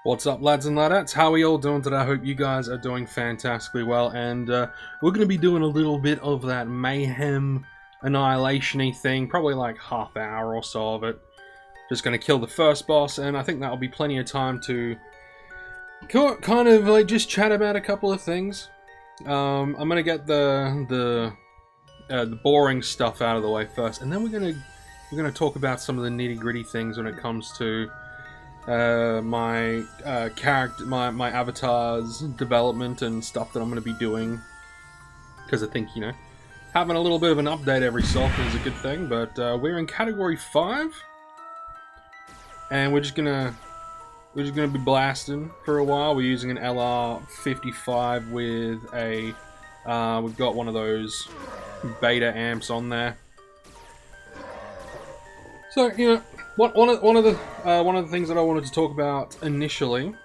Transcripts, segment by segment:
What's up, lads and ladettes? How are we all doing today? I hope you guys are doing fantastically well, and we're going to be doing a little bit of that Mayhem annihilation-y thing, probably like half hour or so of it. Just going to kill the first boss, and I think that'll be plenty of time to kind of like just chat about a couple of things. I'm going to get the boring stuff out of the way first, and then we're going to talk about some of the nitty-gritty things when it comes to my character, my avatar's development and stuff that I'm going to be doing, because I think, you know, having a little bit of an update every so often is a good thing. But we're in category 5, and we're just gonna be blasting for a while. We're using an LR55 with a we've got one of those beta amps on there. So, you know, one of the things that I wanted to talk about initially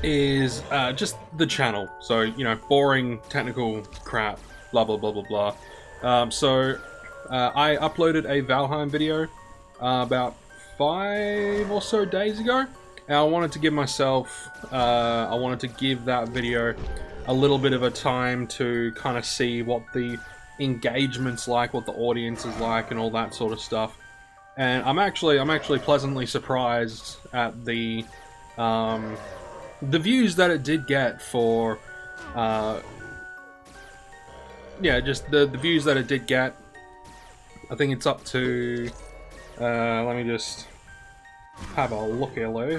is just the channel. So, you know, boring technical crap, blah blah blah blah blah. I uploaded a Valheim video about 5 or so days ago, and I wanted to give myself, I wanted to give that video a little bit of a time to kind of see what the engagement's like, what the audience is like, and all that sort of stuff. And I'm actually pleasantly surprised at the views that it did get for, yeah, just the views that it did get. I think it's up to, let me just have a look hello.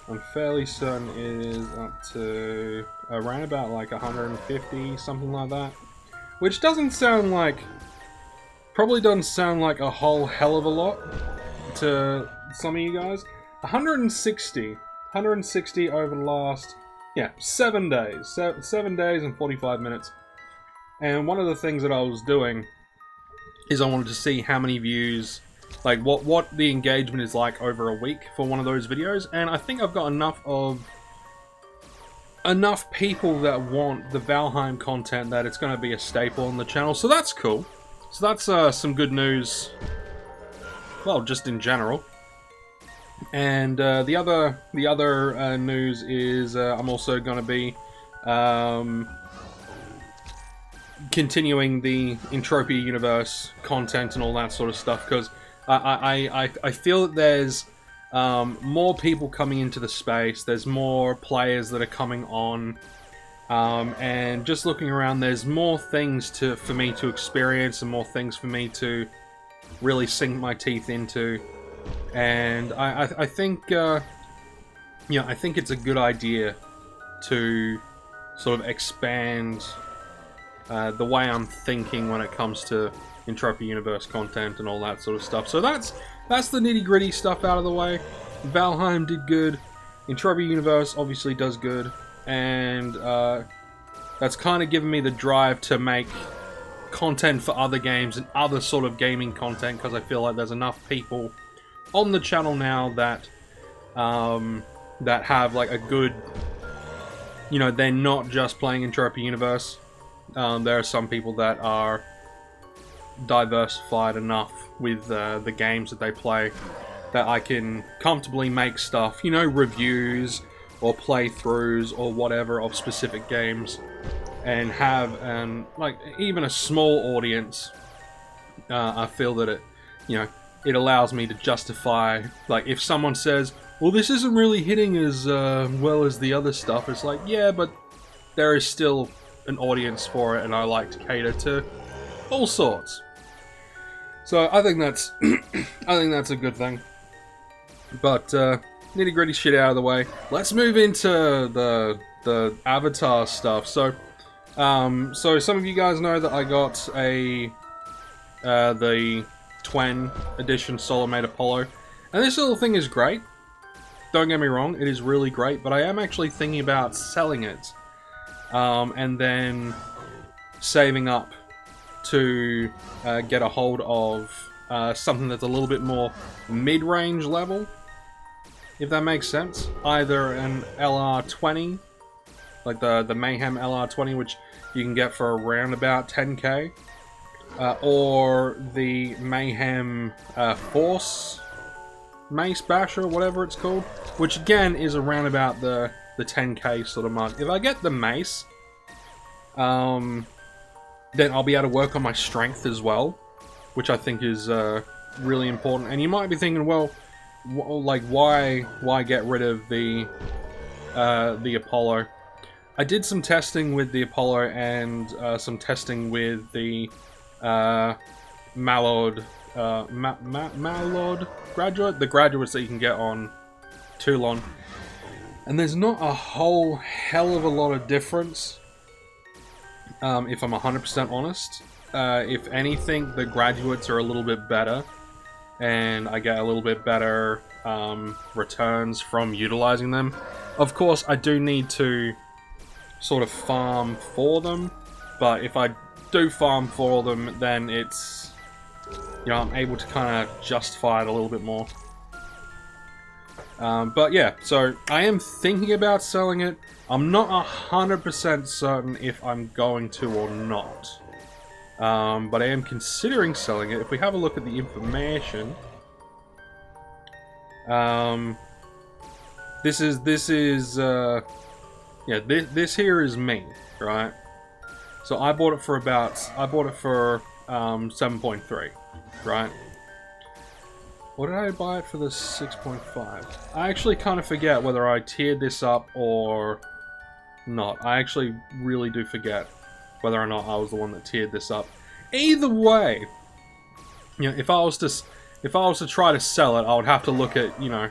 I'm fairly certain it is up to around about like 150, something like that. Which doesn't sound like, probably doesn't sound like a whole hell of a lot to some of you guys. 160 over the last, yeah, 7 days. 7 days and 45 minutes. And one of the things that I was doing is I wanted to see how many views, like what the engagement is like over a week for one of those videos. And I think I've got enough people that want the Valheim content that it's going to be a staple on the channel. So that's cool. So that's some good news, well, just in general. And the other news is I'm also going to be continuing the Entropia universe content and all that sort of stuff, because I feel that there's more people coming into the space, there's more players that are coming on. And just looking around, there's more things for me to experience and more things for me to really sink my teeth into. And I think, you know, I think it's a good idea to sort of expand the way I'm thinking when it comes to Entropia Universe content and all that sort of stuff. So that's the nitty-gritty stuff out of the way. Valheim did good. Entropia Universe obviously does good. And that's kind of given me the drive to make content for other games and other sort of gaming content, because I feel like there's enough people on the channel now that that have like a good, you know, they're not just playing Entropia Universe. There are some people that are diversified enough with the games that they play that I can comfortably make stuff, you know, reviews or playthroughs or whatever of specific games, and have like even a small audience. I feel that it, you know, it allows me to justify, like, if someone says, well, this isn't really hitting as well as the other stuff, it's like, yeah, but there is still an audience for it, and I like to cater to all sorts. So I think that's I think that's a good thing. But nitty-gritty shit out of the way. Let's move into the avatar stuff. So, so some of you guys know that I got the Twen edition Solo Made Apollo, and this little thing is great. Don't get me wrong, it is really great. But I am actually thinking about selling it, and then saving up to get a hold of something that's a little bit more mid-range level, if that makes sense. Either an LR20, like the Mayhem LR20, which you can get for around about 10k, or the Mayhem Force Mace Basher, whatever it's called, which again is around about the 10k sort of mark. If I get the Mace, then I'll be able to work on my strength as well, which I think is really important. And you might be thinking, well, like why get rid of the Apollo? I did some testing with the Apollo and some testing with the Mallard graduate, the graduates that you can get on Toulon, and there's not a whole hell of a lot of difference. If I'm 100% honest, if anything, the graduates are a little bit better, and I get a little bit better returns from utilizing them. Of course, I do need to sort of farm for them, but if I do farm for them, then it's, you know, I'm able to kind of justify it a little bit more. But yeah, so I am thinking about selling it. I'm not 100% certain if I'm going to or not. But I am considering selling it. If we have a look at the information, this here is me, right? So I bought it for 7.3, right? What did I buy it for the 6.5? I actually kind of forget whether I tiered this up or not. I actually really do forget whether or not I was the one that tiered this up. Either way, you know, if I was to try to sell it, I would have to look at, you know,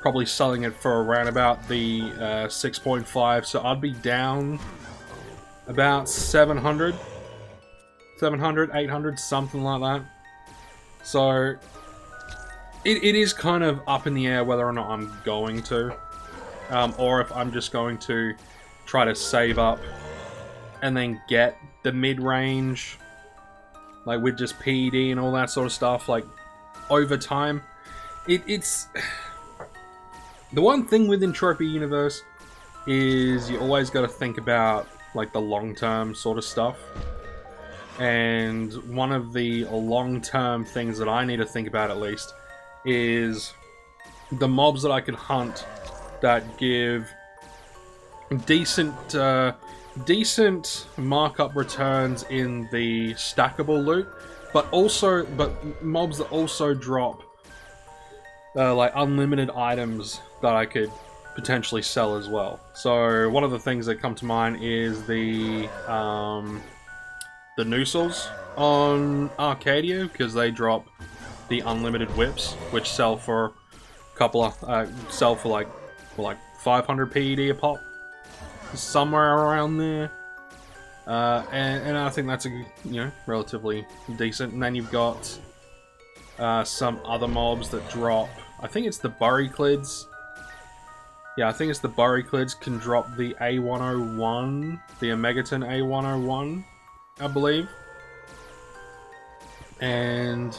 probably selling it for around about the 6.5, so I'd be down about 700, 800, something like that. So it is kind of up in the air whether or not I'm going to, or if I'm just going to try to save up and then get the mid-range, like with just PED and all that sort of stuff, like over time. It's the one thing with Entropia Universe is you always got to think about like the long-term sort of stuff. And one of the long-term things that I need to think about, at least, is the mobs that I can hunt that give decent markup returns in the stackable loot, but mobs that also drop like unlimited items that I could potentially sell as well. So one of the things that come to mind is the noozles on Arcadia, because they drop the unlimited whips, which sell for a couple of like 500 PED a pop, somewhere around there. And I think that's relatively decent. And then you've got some other mobs that drop. I think it's the Burryclids. Yeah, I think it's the Burryclids can drop the A101, the Omegaton A101, I believe. And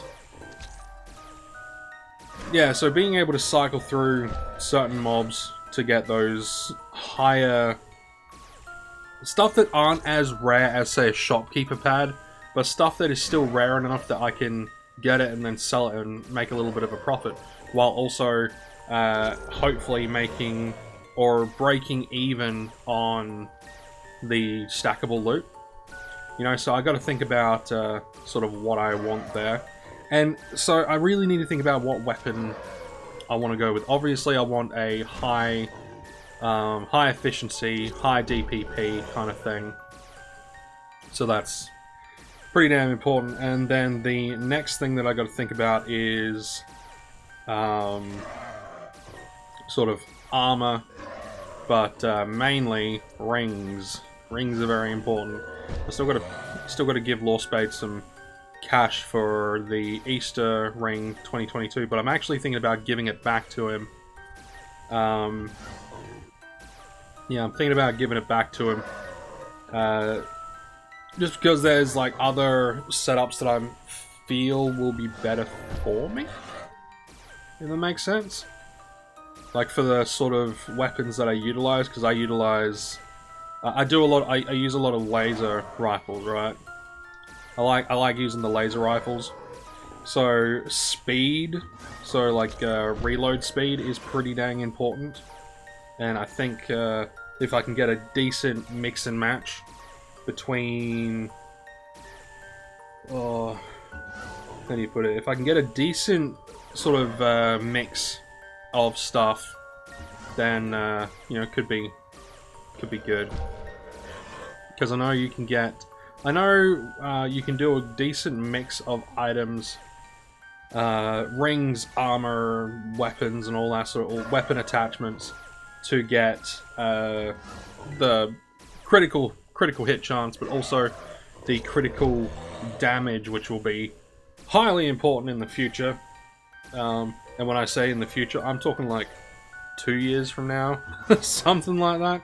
yeah, so being able to cycle through certain mobs to get those higher stuff that aren't as rare as, say, a shopkeeper pad, but stuff that is still rare enough that I can get it and then sell it and make a little bit of a profit, while also hopefully making or breaking even on the stackable loot. You know, so I got to think about sort of what I want there. And so I really need to think about what weapon I want to go with. Obviously, I want a high efficiency, high DPP kind of thing. So that's pretty damn important. And then the next thing that I got to think about is sort of armor, but mainly rings. Rings are very important. I still got to give Lawspade some cash for the Easter ring 2022, but I'm actually thinking about giving it back to him. Yeah, I'm thinking about giving it back to him. Just because there's like other setups that I feel will be better for me. If that makes sense. Like for the sort of weapons that I utilize, because I use a lot of laser rifles, right? I like using the laser rifles, So speed, so like reload speed is pretty dang important. And I think if I can get a decent mix and match between, how do you put it? If I can get a decent sort of mix of stuff, then you know, could be good. Because I know you can get, you can do a decent mix of items, rings, armor, weapons, and all that sort of weapon attachments to get the critical hit chance, but also the critical damage, which will be highly important in the future. And when I say in the future, I'm talking like 2 years from now, something like that.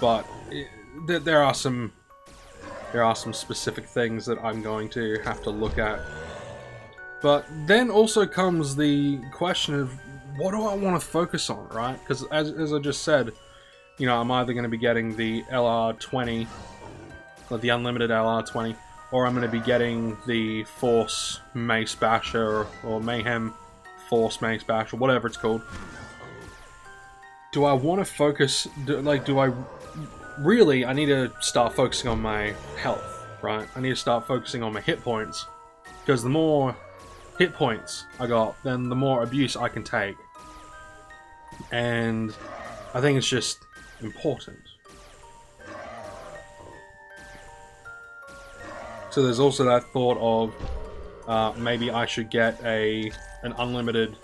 But there are some specific things that I'm going to have to look at. But then also comes the question of, what do I want to focus on, right? Because as I just said, you know, I'm either going to be getting the LR20, or the unlimited LR20, or I'm going to be getting the Force Mace Basher, or Mayhem Force Mace Basher, whatever it's called. Do I want to focus, do I really, I need to start focusing on my health, right? I need to start focusing on my hit points, because the more hit points I got, then the more abuse I can take. And I think it's just important. So there's also that thought of maybe I should get an unlimited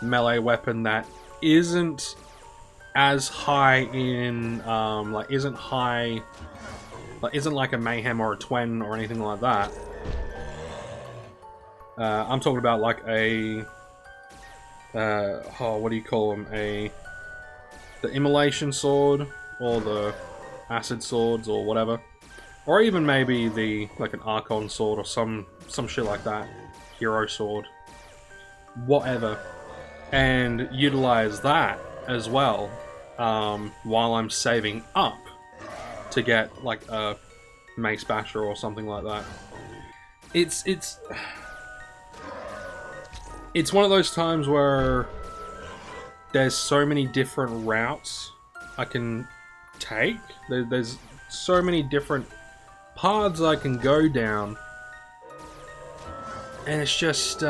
melee weapon that isn't as high in isn't like a Mayhem or a Twen or anything like that. I'm talking about like a what do you call them? The Immolation Sword, or the Acid Swords, or whatever, or even maybe like an Archon Sword or some shit like that, Hero Sword, whatever, and utilize that as well while I'm saving up to get like a Mace Basher or something like that. It's one of those times where there's so many different routes I can take. There's so many different paths I can go down, and it's just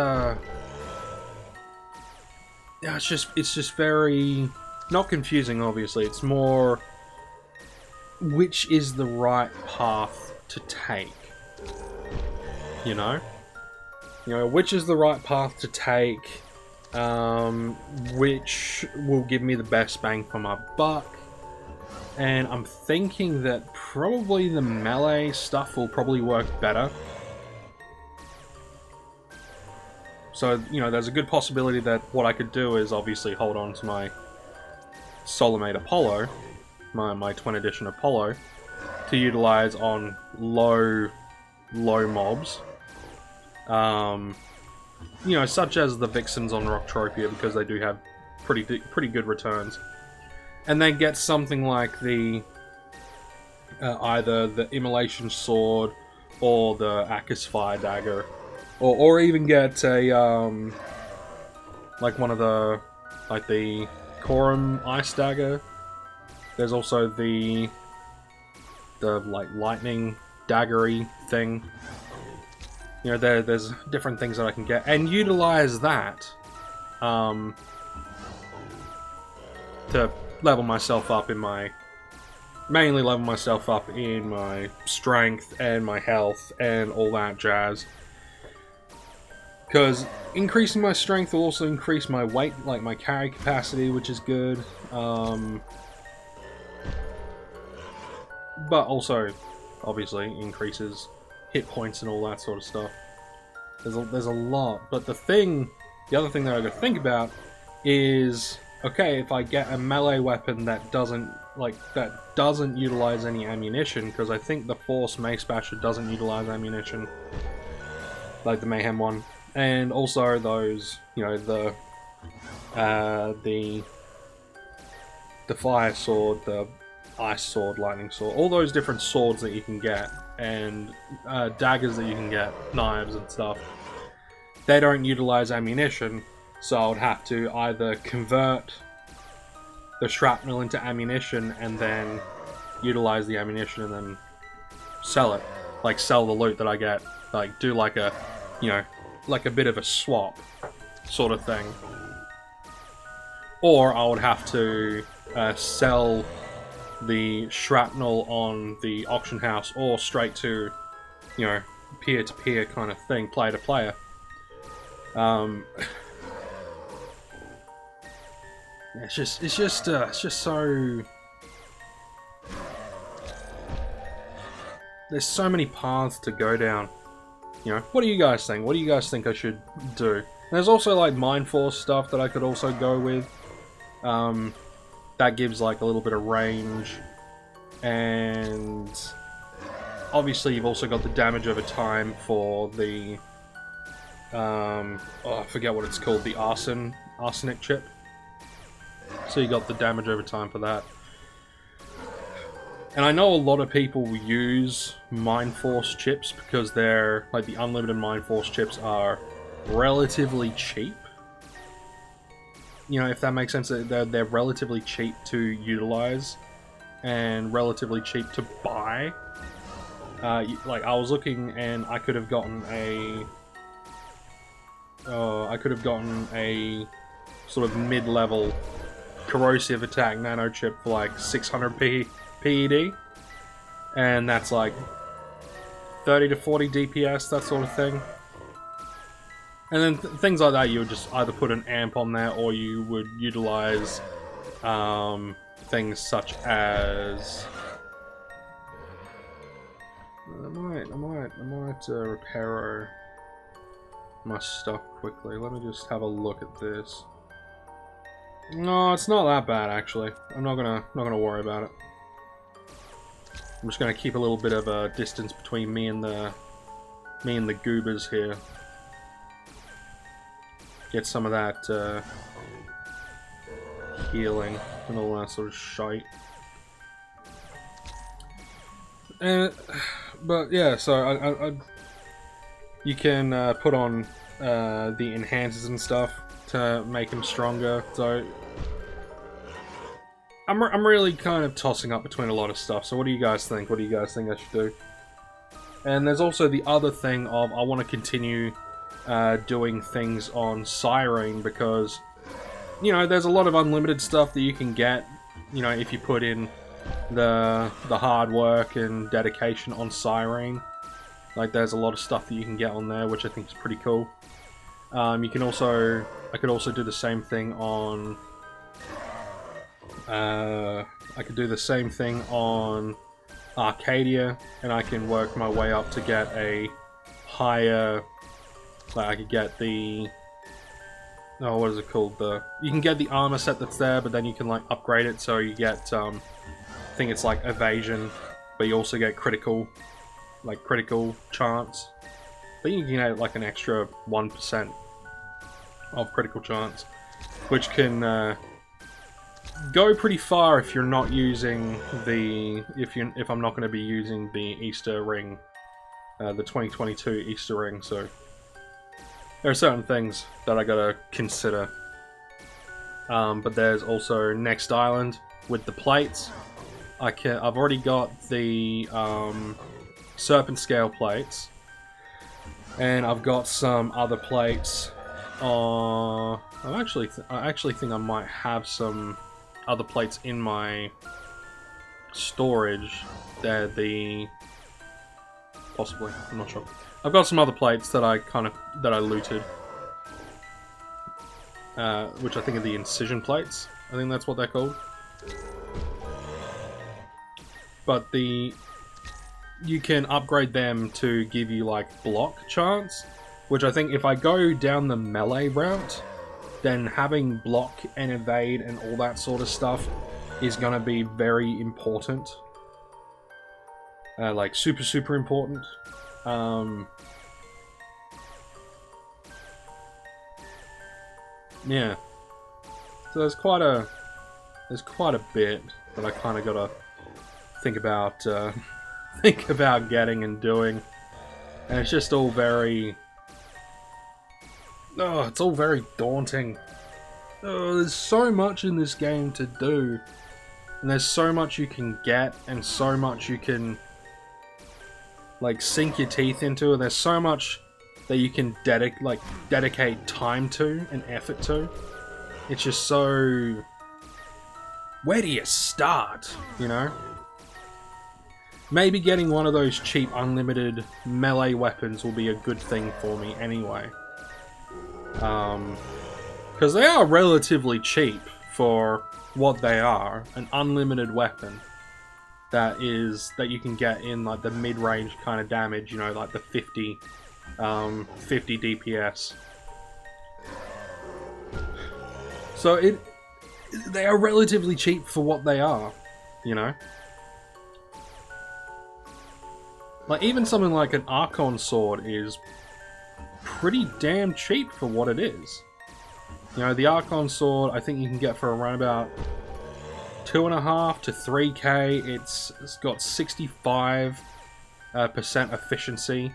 it's just very not confusing. Obviously, it's more which is the right path to take. You know, which is the right path to take. Which will give me the best bang for my buck. And I'm thinking that probably the melee stuff will probably work better. So, you know, there's a good possibility that what I could do is obviously hold on to my Solimate Apollo, my Twin Edition Apollo, to utilize on low mobs. You know, such as the Vixens on Entropia, because they do have pretty good returns. And then get something like the either the Immolation Sword or the Akis Fire Dagger, or even get a like one of the Corum Ice Dagger. There's also the like lightning daggery thing. You know, there's different things that I can get and utilize that to level myself up mainly level myself up in my strength and my health and all that jazz. Because increasing my strength will also increase my weight, like my carry capacity, which is good. But also, obviously, increases hit points and all that sort of stuff. There's a lot. But the other thing that I got to think about is, okay, if I get a melee weapon that doesn't utilize any ammunition, because I think the Force Mace Basher doesn't utilize ammunition, like the Mayhem one, and also those, you know, the Fire Sword, the ice sword, lightning sword, all those different swords that you can get, and daggers that you can get, knives and stuff, they don't utilize ammunition, so I would have to either convert the shrapnel into ammunition and then utilize the ammunition and then sell it. Like, sell the loot that I get. Like, do like a, you know, like a bit of a swap sort of thing. Or I would have to sell the shrapnel on the auction house, or straight to, you know, peer-to-peer kind of thing, player-to-player. It's just so... There's so many paths to go down. You know, what do you guys think? What do you guys think I should do? There's also like Mind Force stuff that I could also go with. That gives like a little bit of range, and obviously you've also got the damage over time for the oh, I forget what it's called, the arsenic chip. So you got the damage over time for that. And I know a lot of people use Mind Force chips because they're, like, the unlimited Mind Force chips are relatively cheap. You know, if that makes sense, they're relatively cheap to utilize and relatively cheap to buy. Like, I was looking and I could have gotten a... I could have gotten a sort of mid-level corrosive attack nano chip for like 600 PED, and that's like 30 to 40 DPS, that sort of thing. And then things like that, you would just either put an amp on there, or you would utilize things such as... I might repair my stuff quickly. Let me just have a look at this. No, it's not that bad actually. I'm not gonna worry about it. I'm just gonna keep a little bit of a distance between me and the goobers here. Get some of that healing and all that sort of shite. But yeah, so you can put on the enhancers and stuff to make him stronger. So I'm really kind of tossing up between a lot of stuff. So what do you guys think? What do you guys think I should do? And there's also the other thing of I want to continue doing things on Siren, because, you know, there's a lot of unlimited stuff that you can get, you know, if you put in the hard work and dedication on Siren. Like, there's a lot of stuff that you can get on there, which I think is pretty cool. You can also, I could also do the same thing on, I could do the same thing on Arcadia, and I can work my way up to get a higher, like I could get the, oh, what is it called? You can get the armor set that's there, but then you can like upgrade it, so you get, I think it's like evasion, but you also get critical chance. I think you can get like an extra 1% of critical chance, which can go pretty far if you're not using the, if I'm not going to be using the Easter ring, the 2022 Easter ring. So there are certain things that I gotta consider. But there's also Next Island with the plates. I've already got the Serpent Scale plates, and I've got some other plates. I actually think I might have some other plates in my storage. They're possibly, I'm not sure. I've got some other plates that I looted, which I think are the incision plates. I think that's what they're called. But you can upgrade them to give you like block chance, which I think if I go down the melee route, then having block and evade and all that sort of stuff is going to be very important. Like super important. Yeah. So there's quite a bit that I kind of gotta think about think about getting and doing, and it's just all very it's all very daunting. There's so much in this game to do, and there's so much you can get, and so much you can like sink your teeth into, and there's so much that you can dedicate time to and effort to. It's just so... where do you start, you know? Maybe getting one of those cheap unlimited melee weapons will be a good thing for me anyway. Because they are relatively cheap for what they are. An unlimited weapon that you can get in like the mid-range kind of damage, you know, like the 50 DPS. So they are relatively cheap for what they are, you know? Like, even something like an Archon sword is pretty damn cheap for what it is. You know, the Archon sword, I think you can get for around about 2.5 to 3k. It's got 65% efficiency.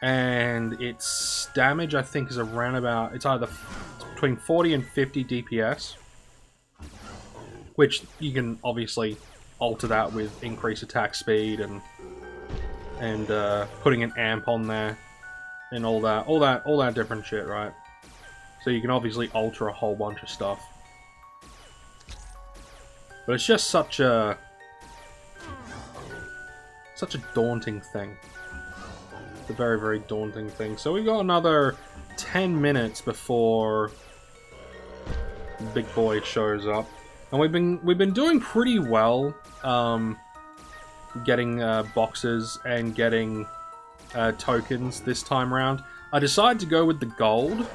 And its damage, I think, is around about... it's either between 40 and 50 DPS. Which you can obviously alter that with increased attack speed and putting an amp on there and all that different shit, right? So you can obviously alter a whole bunch of stuff. But it's just such a daunting thing. It's a very, very daunting thing. So we've got another 10 minutes before Big Boy shows up. And we've been doing pretty well getting boxes and getting tokens this time around. I decided to go with the gold,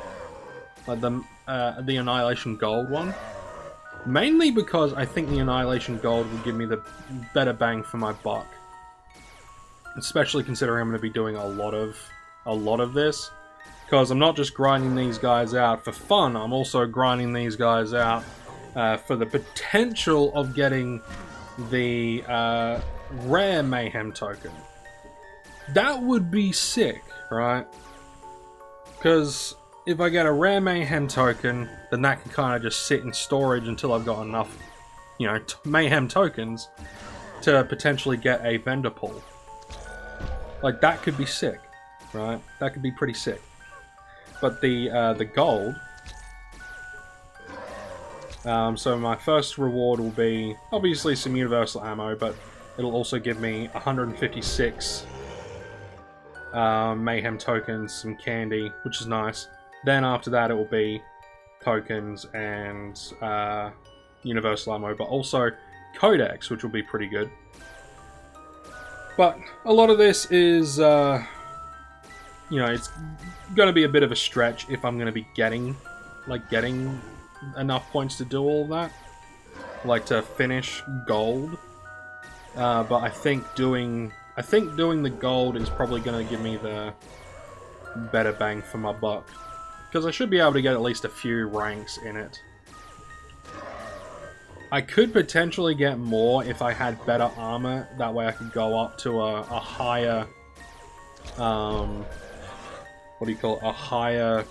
like the Annihilation Gold one, mainly because I think the Annihilation Gold will give me the better bang for my buck, especially considering I'm going to be doing a lot of this, because I'm not just grinding these guys out for fun. I'm also grinding these guys out for the potential of getting the rare Mayhem token. That would be sick, right? Because if I get a rare Mayhem token, then that can kind of just sit in storage until I've got enough, you know, Mayhem tokens to potentially get a vendor pull. Like, that could be sick, right? That could be pretty sick. But the gold... so my first reward will be obviously some universal ammo, but it'll also give me 156 Mayhem tokens, some candy, which is nice. Then after that it will be tokens and universal ammo, but also codex, which will be pretty good. But a lot of this is, you know, it's going to be a bit of a stretch if I'm going to be getting enough points to do all that, like to finish gold. But I think doing the gold is probably going to give me the better bang for my buck, because I should be able to get at least a few ranks in it. I could potentially get more if I had better armor. That way I could go up to a higher, what do you call it? A higher,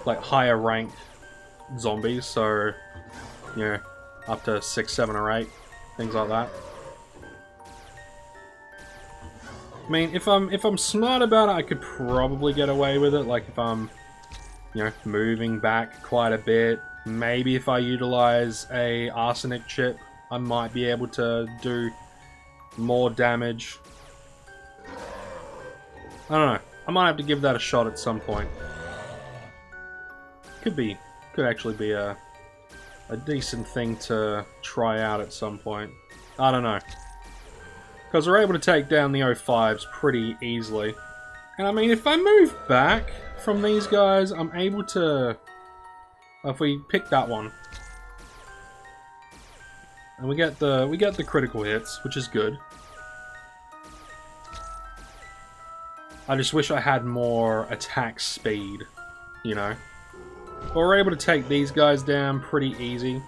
like higher rank zombies. So, you know, up to 6, 7, or 8, things like that. I mean, if I'm smart about it, I could probably get away with it. Like if I'm, you know, moving back quite a bit. Maybe if I utilize a arsenic chip, I might be able to do more damage. I don't know. I might have to give that a shot at some point. Could actually be a decent thing to try out at some point. I don't know. Because we're able to take down the O5s pretty easily. And I mean, if I move back from these guys, I'm able to... If we pick that one, and we get the critical hits, which is good. I just wish I had more attack speed, you know. But we're able to take these guys down pretty easy.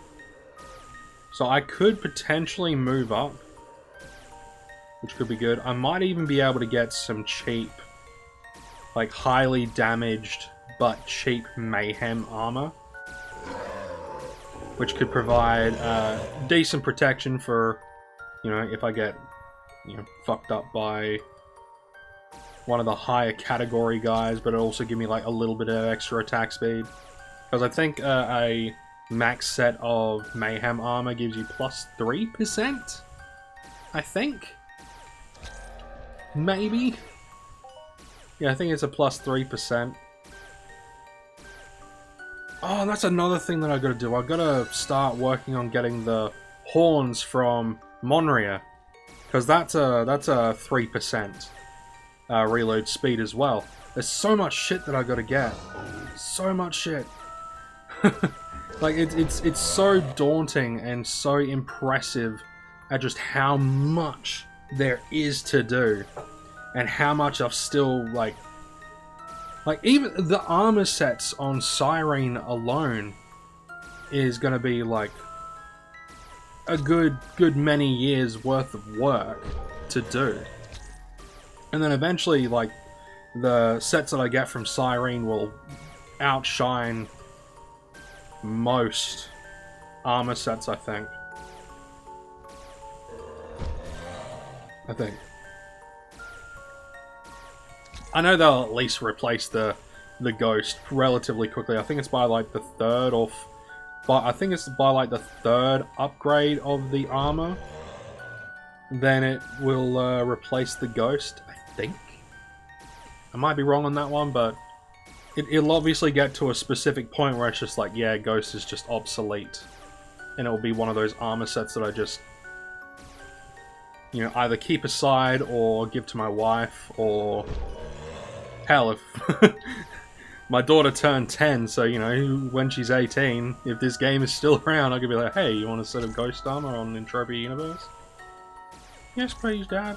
So I could potentially move up, which could be good. I might even be able to get some cheap, like highly damaged but cheap Mayhem armor, which could provide decent protection for, you know, if I get, you know, fucked up by one of the higher category guys, but it also give me like a little bit of extra attack speed. Because I think a max set of Mayhem armor gives you plus 3%, I think? Maybe? Yeah, I think it's a plus 3%. Oh, that's another thing that I gotta do. I gotta start working on getting the horns from Monria, because that's a 3% reload speed as well. There's so much shit that I gotta get. So much shit. Like it's so daunting and so impressive at just how much there is to do, and how much I've still like even the armor sets on Siren alone is gonna be like a good many years worth of work to do. And then eventually, like, the sets that I get from Siren will outshine most armor sets, I think. I know they'll at least replace the ghost relatively quickly. I think it's by like the third I think it's by like the third upgrade of the armor. Then it will replace the ghost, I think. I might be wrong on that one, but it'll obviously get to a specific point where it's just like, yeah, ghost is just obsolete. And it will be one of those armor sets that I just, you know, either keep aside or give to my wife, or hell, if my daughter turned 10, so, you know, when she's 18, if this game is still around, I could be like, hey, you want a set of ghost armor on Entropia Universe? Yes, please, Dad.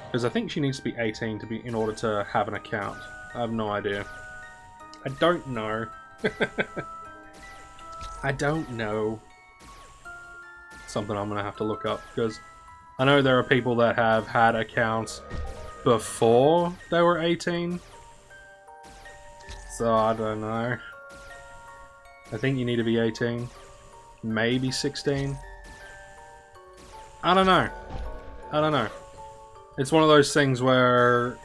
Because I think she needs to be 18 to be in order to have an account. I have no idea. I don't know. I don't know. Something I'm gonna have to look up, because I know there are people that have had accounts before they were 18. So I don't know. I think you need to be 18. Maybe 16. I don't know. I don't know. It's one of those things where,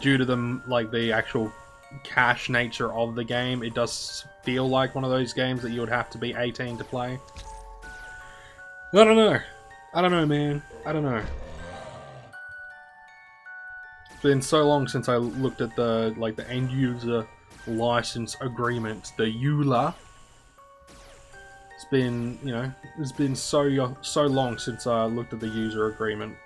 due to the actual cash nature of the game, it does feel like one of those games that you would have to be 18 to play. I don't know. I don't know, man. I don't know. It's been so long since I looked at the end user license agreement, the EULA. It's been, you know, it's been so long since I looked at the user agreement.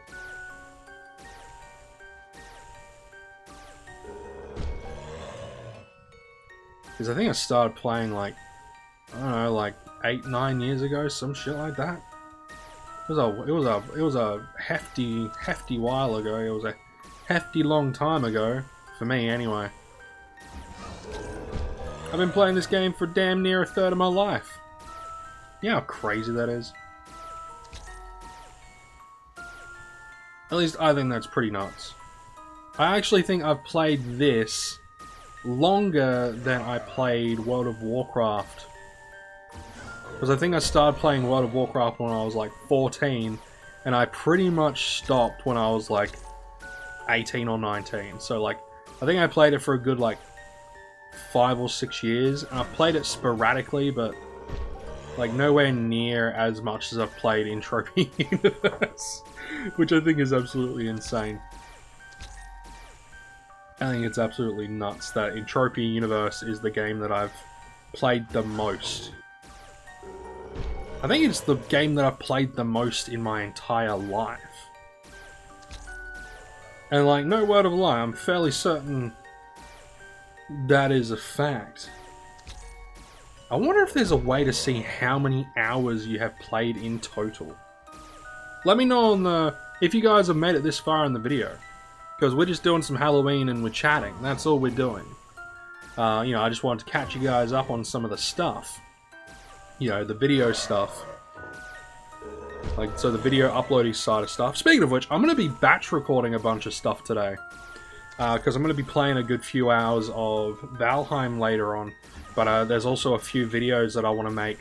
Because I think I started playing like, I don't know, like 8-9 years ago, some shit like that. It was a hefty while ago. It was a hefty long time ago, for me anyway. I've been playing this game for damn near a third of my life. You know how crazy that is? At least I think that's pretty nuts. I actually think I've played this longer than I played World of Warcraft. Because I think I started playing World of Warcraft when I was like 14, and I pretty much stopped when I was like 18 or 19. So like, I think I played it for a good like 5 or 6 years, and I've played it sporadically, but like nowhere near as much as I've played Entropia Universe, which I think is absolutely insane. I think it's absolutely nuts that Entropia Universe is the game that I've played the most. I think it's the game that I've played the most in my entire life. And like, no word of a lie, I'm fairly certain that is a fact. I wonder if there's a way to see how many hours you have played in total. Let me know on the, if you guys have made it this far in the video. Because we're just doing some Halloween and we're chatting. That's all we're doing. You know, I just wanted to catch you guys up on some of the stuff. you know, the video stuff. Like, so the video uploading side of stuff. Speaking of which, I'm going to be batch recording a bunch of stuff today. Because I'm going to be playing a good few hours of Valheim later on. But there's also a few videos that I want to make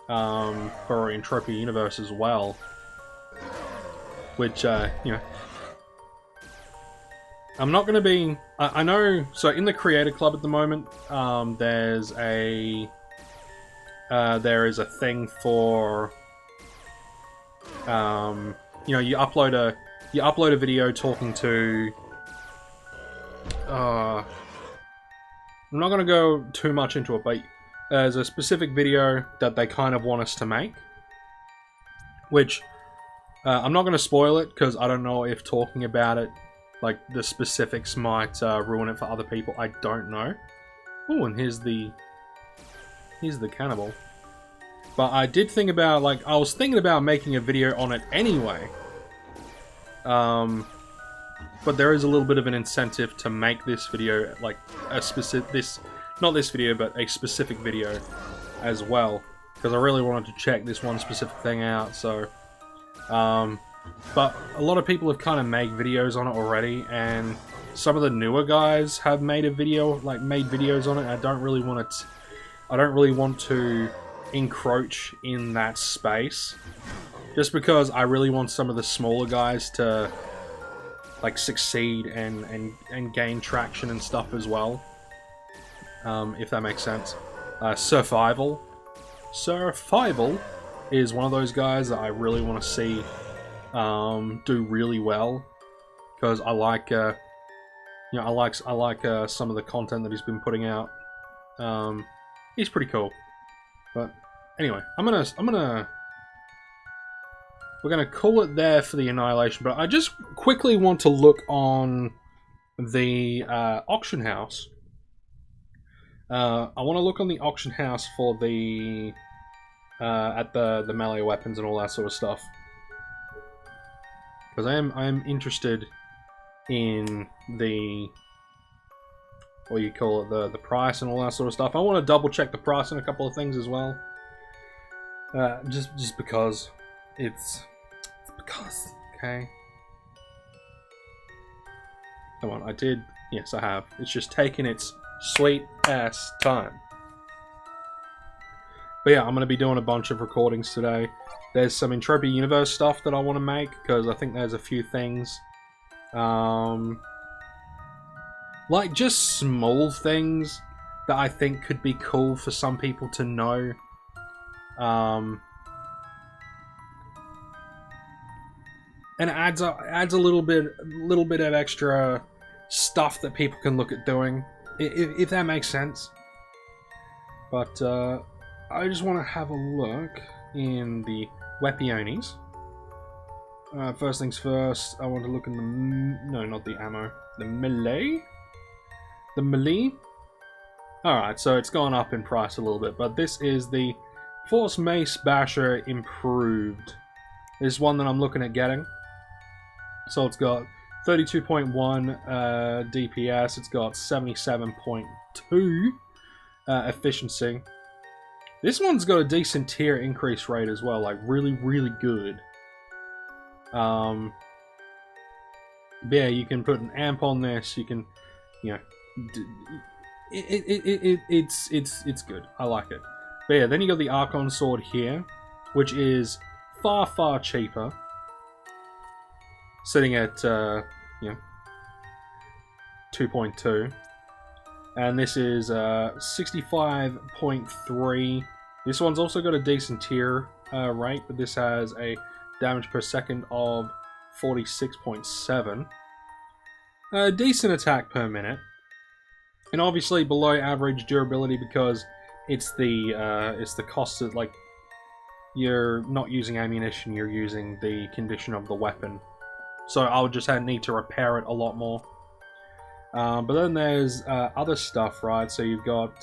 for Entropia Universe as well. Which, you know... I'm not going to be... I know... So, in the Creator Club at the moment, there is a thing for... you know, you upload a video talking to... I'm not going to go too much into it, but there's a specific video that they kind of want us to make. Which, I'm not going to spoil it, because I don't know if talking about it, like, the specifics might ruin it for other people. I don't know. Oh, and here's the cannibal. But I did think about, like, I was thinking about making a video on it anyway. But there is a little bit of an incentive to make this video, like, a specific, not this video, but a specific video as well. Because I really wanted to check this one specific thing out, so... but a lot of people have kind of made videos on it already, and some of the newer guys have made a video, like, made videos on it, and I don't really want to encroach in that space, just because I really want some of the smaller guys to, like, succeed and gain traction and stuff as well, if that makes sense. Survival is one of those guys that I really want to see do really well, because I like, you know, I like some of the content that he's been putting out. He's pretty cool. But anyway, we're gonna call it there for the Annihilation. But I just quickly want to look on the auction house. I want to look on the auction house for the at the melee weapons and all that sort of stuff, because I am interested in the, what you call it, the price and all that sort of stuff. I want to double check the price on a couple of things as well. Just because it's because, okay. Come on, I did. Yes, I have. It's just taking its sweet ass time. But yeah, I'm going to be doing a bunch of recordings today. There's some Entropia Universe stuff that I want to make, because I think there's a few things. Like, just small things that I think could be cool for some people to know. And it adds a little bit of extra stuff that people can look at doing, if that makes sense. But I just want to have a look in the weapionies. First things first, I want to look in the no, not the ammo, the melee. The melee. Alright, so it's gone up in price a little bit, but this is the Force Mace Basher Improved. This is one that I'm looking at getting. So it's got 32.1 DPS, it's got 77.2 efficiency. This one's got a decent tier increase rate as well, like really, really good. But yeah, you can put an amp on this, you can, you know, it's good. I like it. But yeah, then you got the Archon Sword here, which is far, far cheaper. Sitting at, you know, 2.2. And this is 65.3. This one's also got a decent tier rate, but this has a damage per second of 46.7. Decent attack per minute. And obviously below average durability, because it's the cost of, like, you're not using ammunition, you're using the condition of the weapon. So I'll just need to repair it a lot more. But then there's other stuff, right? So you've got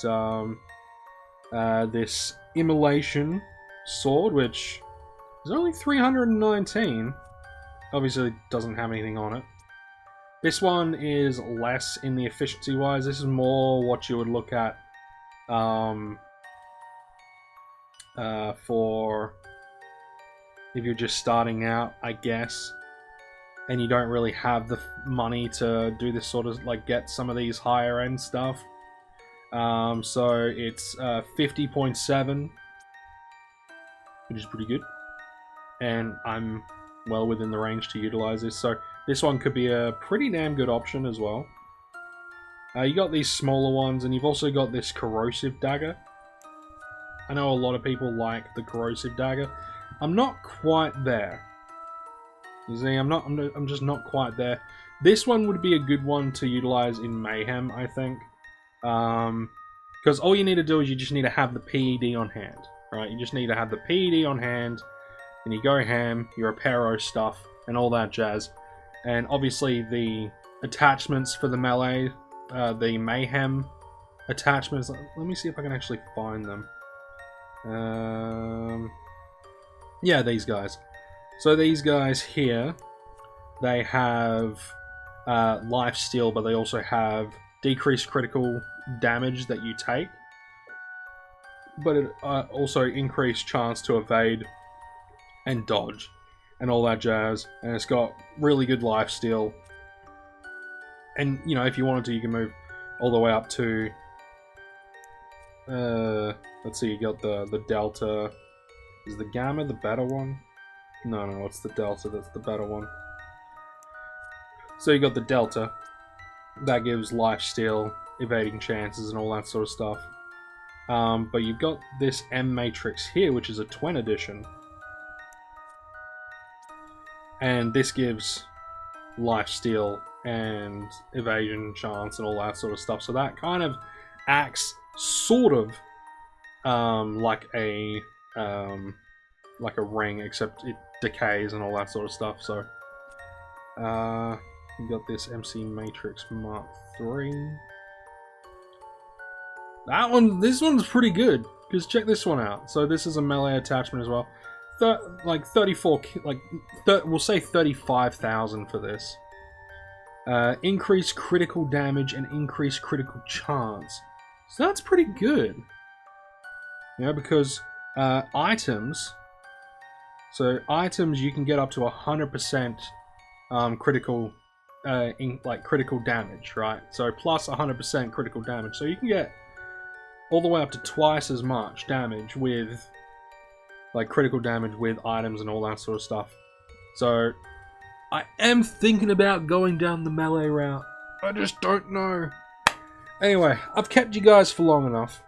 this Immolation Sword, which is only 319. Obviously, it doesn't have anything on it. This one is less in the efficiency-wise. This is more what you would look at for if you're just starting out, I guess, and you don't really have the money to do this sort of, like, get some of these higher end stuff. So it's 50.7, which is pretty good, and I'm well within the range to utilize this, so this one could be a pretty damn good option as well. You got these smaller ones, and you've also got this corrosive dagger. I know a lot of people like the corrosive dagger. I'm not quite there. You see, I'm just not quite there. This one would be a good one to utilize in Mayhem, I think. Because all you need to do is you just need to have the PED on hand, right? You just need to have the PED on hand, and you go ham, your Apero stuff, and all that jazz. And obviously the attachments for the melee, the Mayhem attachments. Let me see if I can actually find them. Yeah, these guys. So these guys here, they have lifesteal, but they also have decreased critical damage that you take. But it also increased chance to evade and dodge and all that jazz. And it's got really good lifesteal. And, you know, if you wanted to, you can move all the way up to... let's see, you got the Delta. Is the Gamma the better one? No, it's the Delta that's the better one. So you got the Delta. That gives lifesteal, evading chances, and all that sort of stuff. But you've got this M Matrix here, which is a Twin Edition. And this gives lifesteal and evasion chance and all that sort of stuff. So that kind of acts sort of like a ring, except it decays and all that sort of stuff. So you got this MC Matrix Mark III. This one's pretty good, because check this one out. So this is a melee attachment as well. Like 34, we'll say 35,000 for this. Increased critical damage and increased critical chance. So that's pretty good. You know, because items. So items you can get up to 100% critical, critical damage, right? So plus 100% critical damage. So you can get all the way up to twice as much damage with, like, critical damage with items and all that sort of stuff. So I am thinking about going down the melee route. I just don't know. Anyway, I've kept you guys for long enough.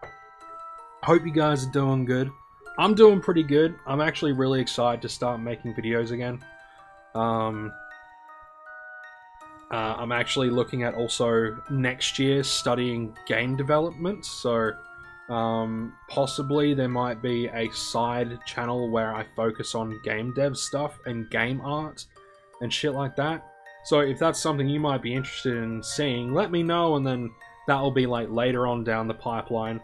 Hope you guys are doing good. I'm doing pretty good. I'm actually really excited to start making videos again. I'm actually looking at also next year studying game development, so possibly there might be a side channel where I focus on game dev stuff and game art and shit like that. So if that's something you might be interested in seeing, let me know, and then that'll be like later on down the pipeline.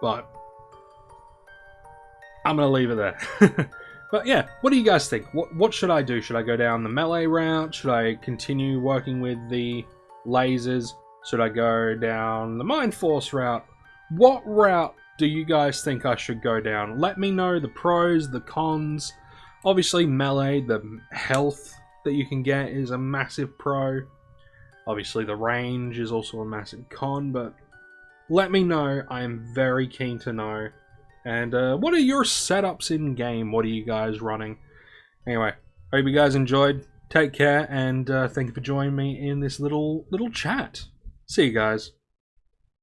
But I'm gonna leave it there. But yeah, what do you guys think? What should I do? Should I go down the melee route? Should I continue working with the lasers? Should I go down the Mind Force route? What route do you guys think I should go down? Let me know the pros, the cons. Obviously melee, the health that you can get is a massive pro. Obviously the range is also a massive con, but let me know. I am very keen to know. And what are your setups in game? What are you guys running? Anyway, hope you guys enjoyed. Take care, and thank you for joining me in this little chat. See you guys.